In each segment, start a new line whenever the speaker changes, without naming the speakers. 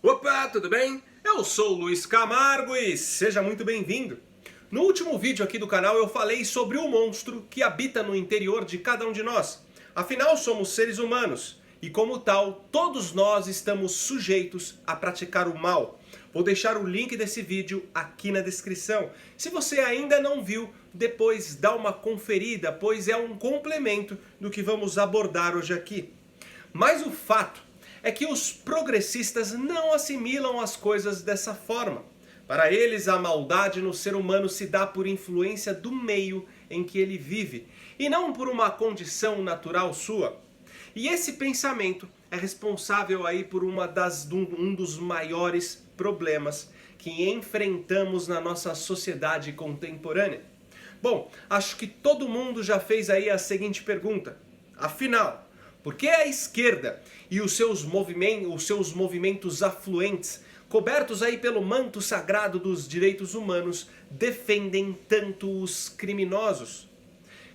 Opa, tudo bem? Eu sou o Luiz Camargo e seja muito bem-vindo. No último vídeo aqui do canal eu falei sobre o monstro que habita no interior de cada um de nós. Afinal, somos seres humanos e, como tal, todos nós estamos sujeitos a praticar o mal. Vou deixar o link desse vídeo aqui na descrição. Se você ainda não viu, depois dá uma conferida, pois é um complemento do que vamos abordar hoje aqui. Mas o fato é que os progressistas não assimilam as coisas dessa forma. Para eles, a maldade no ser humano se dá por influência do meio em que ele vive, e não por uma condição natural sua. E esse pensamento é responsável aí por um dos maiores problemas que enfrentamos na nossa sociedade contemporânea. Bom, acho que todo mundo já fez aí a seguinte pergunta. Afinal, por que a esquerda e os seus movimentos afluentes, cobertos aí pelo manto sagrado dos direitos humanos, defendem tanto os criminosos?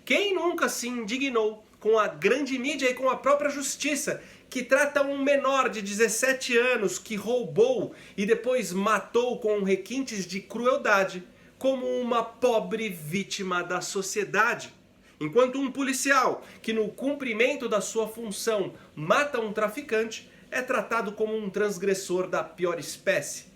Quem nunca se indignou com a grande mídia e com a própria justiça, que trata um menor de 17 anos que roubou e depois matou com requintes de crueldade como uma pobre vítima da sociedade? Enquanto um policial que no cumprimento da sua função mata um traficante é tratado como um transgressor da pior espécie.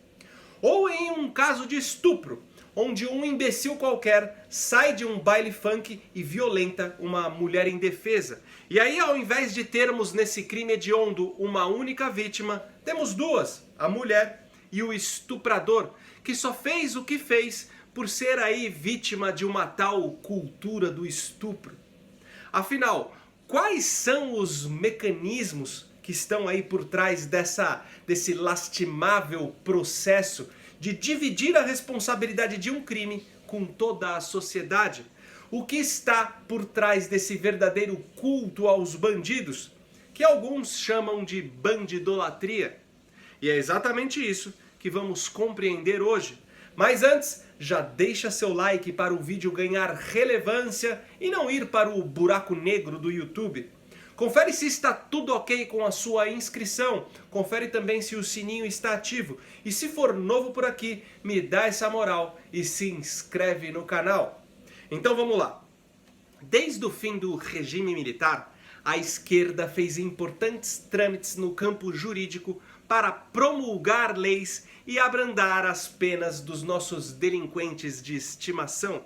Ou em um caso de estupro, onde um imbecil qualquer sai de um baile funk e violenta uma mulher indefesa. E aí, ao invés de termos nesse crime hediondo uma única vítima, temos duas, a mulher e o estuprador, que só fez o que fez por ser aí vítima de uma tal cultura do estupro. Afinal, quais são os mecanismos que estão aí por trás desse lastimável processo de dividir a responsabilidade de um crime com toda a sociedade? O que está por trás desse verdadeiro culto aos bandidos, que alguns chamam de bandidolatria? E é exatamente isso que vamos compreender hoje. Mas antes, já deixa seu like para o vídeo ganhar relevância e não ir para o buraco negro do YouTube. Confere se está tudo ok com a sua inscrição. Confere também se o sininho está ativo. E se for novo por aqui, me dá essa moral e se inscreve no canal. Então vamos lá. Desde o fim do regime militar, a esquerda fez importantes trâmites no campo jurídico para promulgar leis e abrandar as penas dos nossos delinquentes de estimação,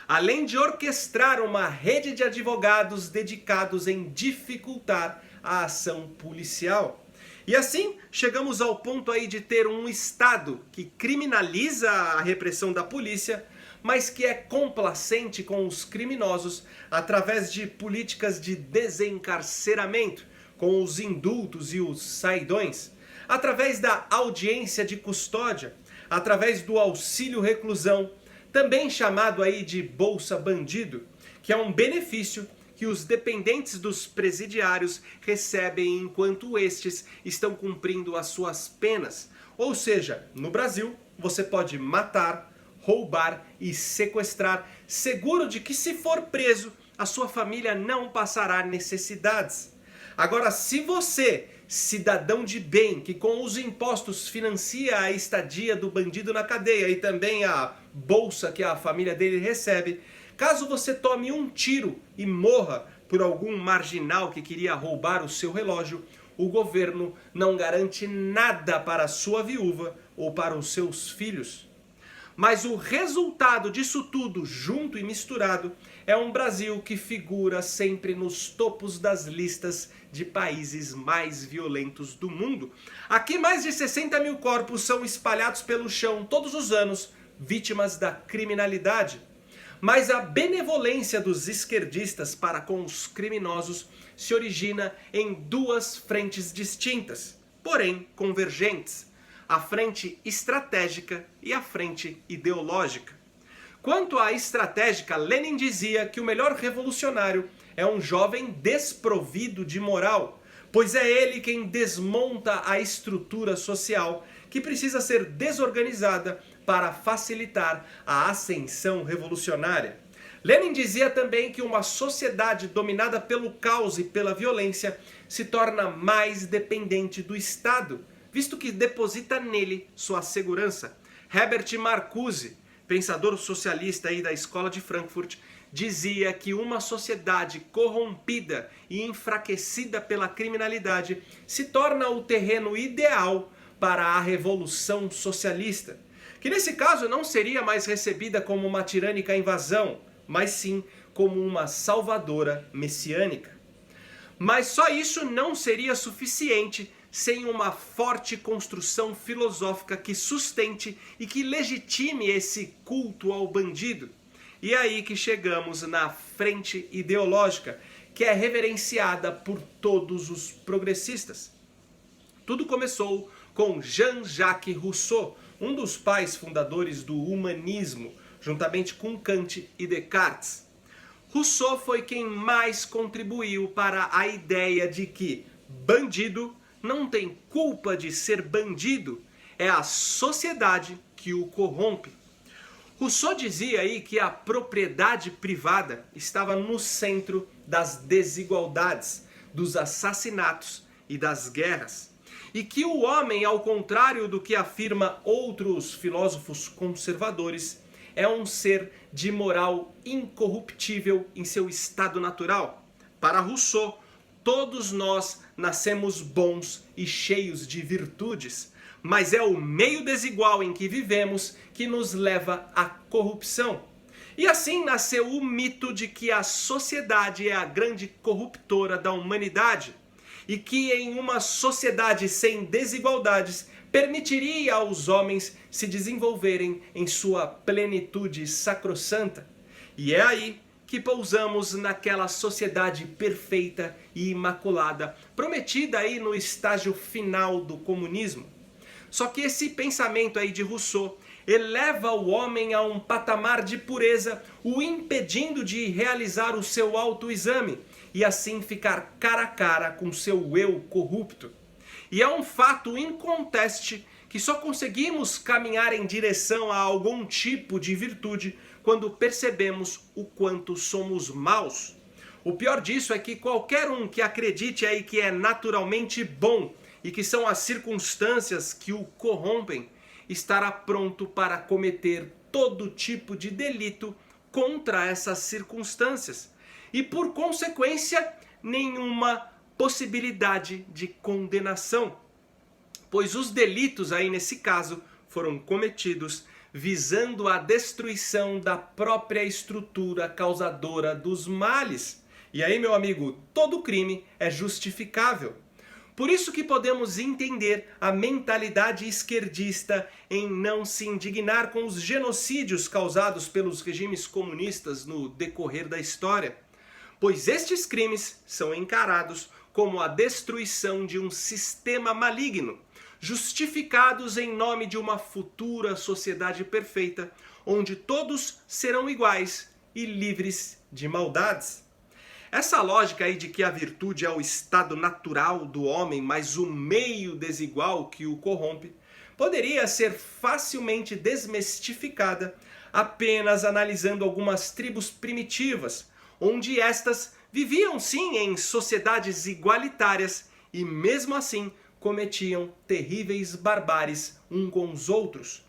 além de orquestrar uma rede de advogados dedicados em dificultar a ação policial. E assim, chegamos ao ponto aí de ter um Estado que criminaliza a repressão da polícia, mas que é complacente com os criminosos através de políticas de desencarceramento, com os indultos e os saidões, através da audiência de custódia, através do auxílio reclusão, também chamado aí de Bolsa Bandido, que é um benefício que os dependentes dos presidiários recebem enquanto estes estão cumprindo as suas penas. Ou seja, no Brasil, você pode matar, roubar e sequestrar, seguro de que, se for preso, a sua família não passará necessidades. Agora, se você, cidadão de bem, que com os impostos financia a estadia do bandido na cadeia e também a bolsa que a família dele recebe, caso você tome um tiro e morra por algum marginal que queria roubar o seu relógio, o governo não garante nada para a sua viúva ou para os seus filhos. Mas o resultado disso tudo, junto e misturado, é um Brasil que figura sempre nos topos das listas de países mais violentos do mundo. Aqui mais de 60 mil corpos são espalhados pelo chão todos os anos, vítimas da criminalidade. Mas a benevolência dos esquerdistas para com os criminosos se origina em duas frentes distintas, porém convergentes: a frente estratégica e a frente ideológica. Quanto à estratégica, Lenin dizia que o melhor revolucionário é um jovem desprovido de moral, pois é ele quem desmonta a estrutura social que precisa ser desorganizada para facilitar a ascensão revolucionária. Lenin dizia também que uma sociedade dominada pelo caos e pela violência se torna mais dependente do Estado, visto que deposita nele sua segurança. Herbert Marcuse, pensador socialista aí da Escola de Frankfurt, dizia que uma sociedade corrompida e enfraquecida pela criminalidade se torna o terreno ideal para a revolução socialista, que nesse caso não seria mais recebida como uma tirânica invasão, mas sim como uma salvadora messiânica. Mas só isso não seria suficiente sem uma forte construção filosófica que sustente e que legitime esse culto ao bandido. E é aí que chegamos na frente ideológica, que é reverenciada por todos os progressistas. Tudo começou com Jean-Jacques Rousseau, um dos pais fundadores do humanismo, juntamente com Kant e Descartes. Rousseau foi quem mais contribuiu para a ideia de que bandido não tem culpa de ser bandido, é a sociedade que o corrompe. Rousseau dizia aí que a propriedade privada estava no centro das desigualdades, dos assassinatos e das guerras. E que o homem, ao contrário do que afirma outros filósofos conservadores, é um ser de moral incorruptível em seu estado natural. Para Rousseau, todos nós nascemos bons e cheios de virtudes, mas é o meio desigual em que vivemos que nos leva à corrupção. E assim nasceu o mito de que a sociedade é a grande corruptora da humanidade e que em uma sociedade sem desigualdades permitiria aos homens se desenvolverem em sua plenitude sacrossanta. E é aí que pousamos naquela sociedade perfeita e imaculada, prometida aí no estágio final do comunismo. Só que esse pensamento aí de Rousseau eleva o homem a um patamar de pureza, o impedindo de realizar o seu autoexame e assim ficar cara a cara com seu eu corrupto. E é um fato inconteste que só conseguimos caminhar em direção a algum tipo de virtude quando percebemos o quanto somos maus. O pior disso é que qualquer um que acredite aí que é naturalmente bom e que são as circunstâncias que o corrompem, estará pronto para cometer todo tipo de delito contra essas circunstâncias. E por consequência, nenhuma possibilidade de condenação. Pois os delitos aí nesse caso foram cometidos visando a destruição da própria estrutura causadora dos males. E aí, meu amigo, todo crime é justificável. Por isso que podemos entender a mentalidade esquerdista em não se indignar com os genocídios causados pelos regimes comunistas no decorrer da história, pois estes crimes são encarados como a destruição de um sistema maligno, justificados em nome de uma futura sociedade perfeita, onde todos serão iguais e livres de maldades. Essa lógica aí de que a virtude é o estado natural do homem, mas o meio desigual que o corrompe, poderia ser facilmente desmistificada apenas analisando algumas tribos primitivas, onde estas viviam sim em sociedades igualitárias e mesmo assim cometiam terríveis barbáries uns com os outros.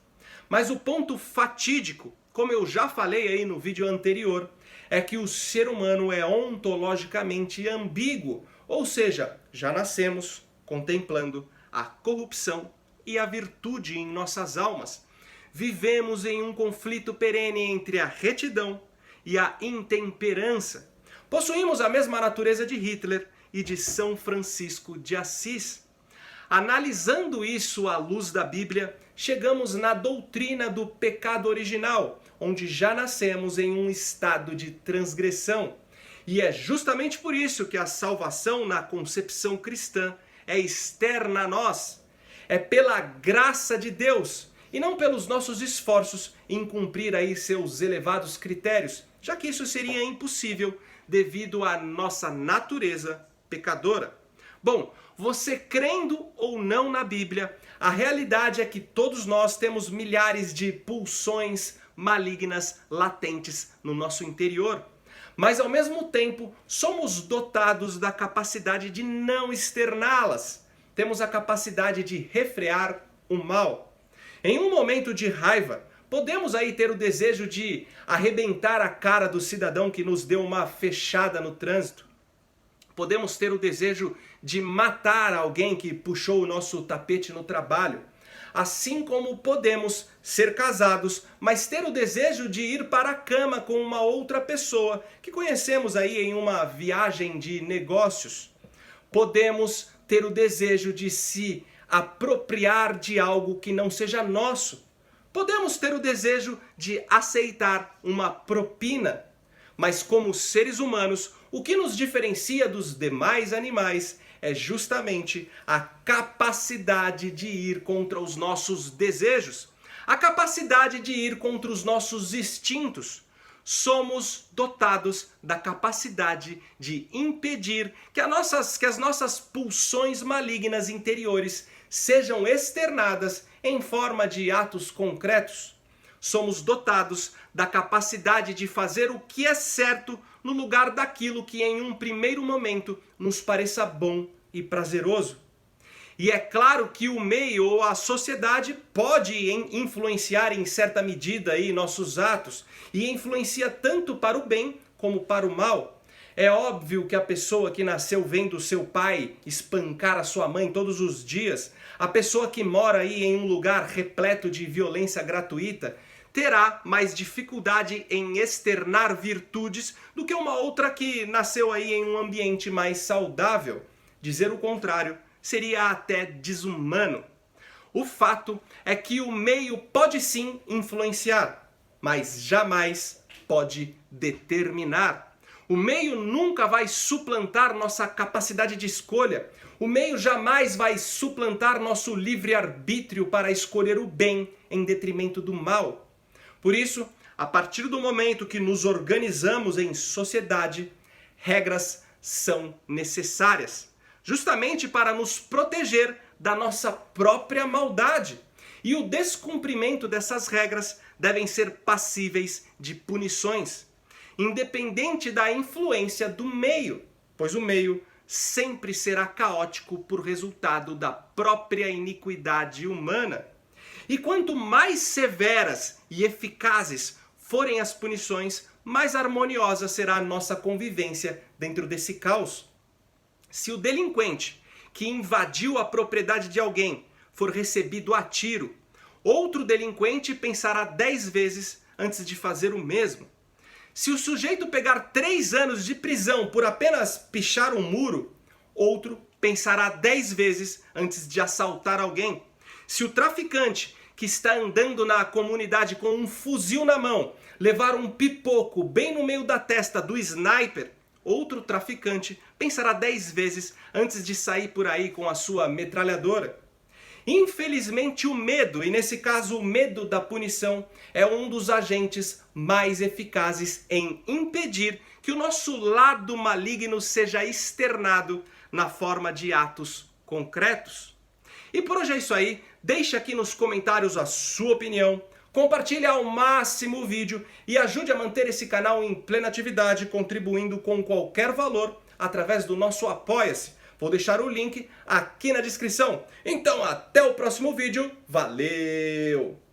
Mas o ponto fatídico, como eu já falei aí no vídeo anterior, é que o ser humano é ontologicamente ambíguo, ou seja, já nascemos contemplando a corrupção e a virtude em nossas almas. Vivemos em um conflito perene entre a retidão e a intemperança. Possuímos a mesma natureza de Hitler e de São Francisco de Assis. Analisando isso à luz da Bíblia, chegamos na doutrina do pecado original, onde já nascemos em um estado de transgressão. E é justamente por isso que a salvação na concepção cristã é externa a nós. É pela graça de Deus e não pelos nossos esforços em cumprir aí seus elevados critérios, já que isso seria impossível devido à nossa natureza pecadora. Bom, você crendo ou não na Bíblia, a realidade é que todos nós temos milhares de pulsões malignas latentes no nosso interior. Mas ao mesmo tempo, somos dotados da capacidade de não externá-las. temos a capacidade de refrear o mal. Em um momento de raiva, podemos aí ter o desejo de arrebentar a cara do cidadão que nos deu uma fechada no trânsito. Podemos ter o desejo de matar alguém que puxou o nosso tapete no trabalho. Assim como podemos ser casados, mas ter o desejo de ir para a cama com uma outra pessoa que conhecemos aí em uma viagem de negócios. Podemos ter o desejo de se apropriar de algo que não seja nosso. Podemos ter o desejo de aceitar uma propina. Mas como seres humanos, o que nos diferencia dos demais animais é justamente a capacidade de ir contra os nossos desejos, a capacidade de ir contra os nossos instintos. Somos dotados da capacidade de impedir que as nossas pulsões malignas interiores sejam externadas em forma de atos concretos. Somos dotados da capacidade de fazer o que é certo no lugar daquilo que em um primeiro momento nos pareça bom e prazeroso. E é claro que o meio ou a sociedade pode influenciar em certa medida aí nossos atos e influencia tanto para o bem como para o mal. É óbvio que a pessoa que nasceu vendo seu pai espancar a sua mãe todos os dias, a pessoa que mora aí em um lugar repleto de violência gratuita, terá mais dificuldade em externar virtudes do que uma outra que nasceu aí em um ambiente mais saudável. Dizer o contrário seria até desumano. O fato é que o meio pode sim influenciar, mas jamais pode determinar. O meio nunca vai suplantar nossa capacidade de escolha. O meio jamais vai suplantar nosso livre-arbítrio para escolher o bem em detrimento do mal. Por isso, a partir do momento que nos organizamos em sociedade, regras são necessárias, justamente para nos proteger da nossa própria maldade. E o descumprimento dessas regras devem ser passíveis de punições, independente da influência do meio, pois o meio sempre será caótico por resultado da própria iniquidade humana. E quanto mais severas e eficazes forem as punições, mais harmoniosa será a nossa convivência dentro desse caos. Se o delinquente que invadiu a propriedade de alguém for recebido a tiro, outro delinquente pensará 10 vezes antes de fazer o mesmo. Se o sujeito pegar 3 anos de prisão por apenas pichar um muro, outro pensará 10 vezes antes de assaltar alguém. Se o traficante que está andando na comunidade com um fuzil na mão levar um pipoco bem no meio da testa do sniper, outro traficante pensará 10 vezes antes de sair por aí com a sua metralhadora. Infelizmente o medo, e nesse caso o medo da punição, é um dos agentes mais eficazes em impedir que o nosso lado maligno seja externado na forma de atos concretos. E por hoje é isso aí, deixe aqui nos comentários a sua opinião, compartilhe ao máximo o vídeo e ajude a manter esse canal em plena atividade, contribuindo com qualquer valor através do nosso Apoia-se. Vou deixar o link aqui na descrição. Então até o próximo vídeo, valeu!